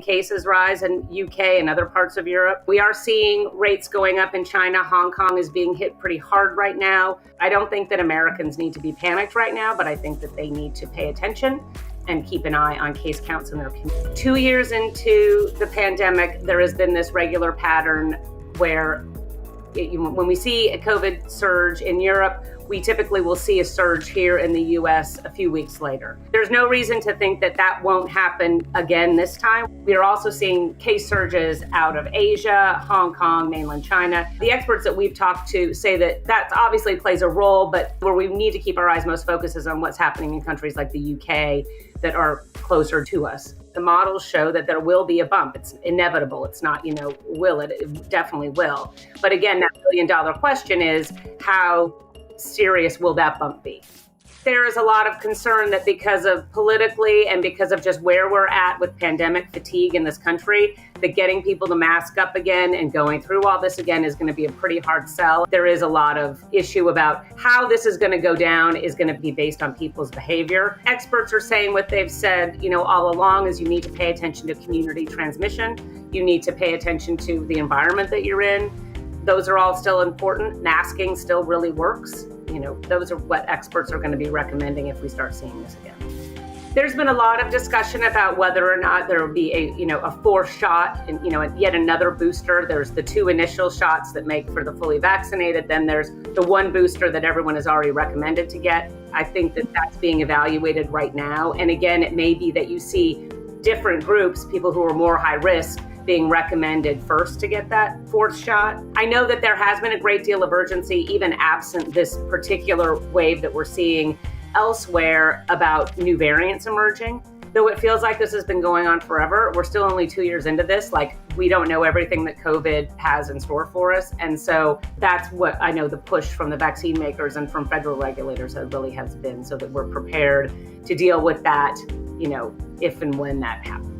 cases rise in UK and other parts of Europe. We are seeing rates going up in China. Hong Kong is being hit pretty hard right now. I don't think that Americans need to be panicked right now, but I think that they need to pay attention and keep an eye on case counts in their community. 2 years into the pandemic, there has been this regular pattern where when we see a COVID surge in Europe, we typically will see a surge here in the US a few weeks later. There's no reason to think that that won't happen again this time. We are also seeing case surges out of Asia, Hong Kong, mainland China. The experts that we've talked to say that that obviously plays a role, but where we need to keep our eyes most focused is on what's happening in countries like the UK that are closer to us. The models show that there will be a bump. It's inevitable. It's not, will it? It definitely will. But again, that million-dollar question is, how serious will that bump be? There is a lot of concern that because of politically and because of just where we're at with pandemic fatigue in this country, that getting people to mask up again and going through all this again is going to be a pretty hard sell. There is a lot of issue about how this is going to go down is going to be based on people's behavior. Experts are saying what they've said, all along is you need to pay attention to community transmission. You need to pay attention to the environment that you're in. Those are all still important. Masking still really works. Those are what experts are going to be recommending if we start seeing this again. There's been a lot of discussion about whether or not there will be a fourth shot and, yet another booster. There's the 2 initial shots that make for the fully vaccinated. Then there's the 1 booster that everyone is already recommended to get. I think that that's being evaluated right now. And again, it may be that you see different groups, people who are more high risk, being recommended first to get that 4th shot. I know that there has been a great deal of urgency, even absent this particular wave that we're seeing elsewhere, about new variants emerging. Though it feels like this has been going on forever, we're still only 2 years into this. We don't know everything that COVID has in store for us. And so that's what I know the push from the vaccine makers and from federal regulators has been, so that we're prepared to deal with that, if and when that happens.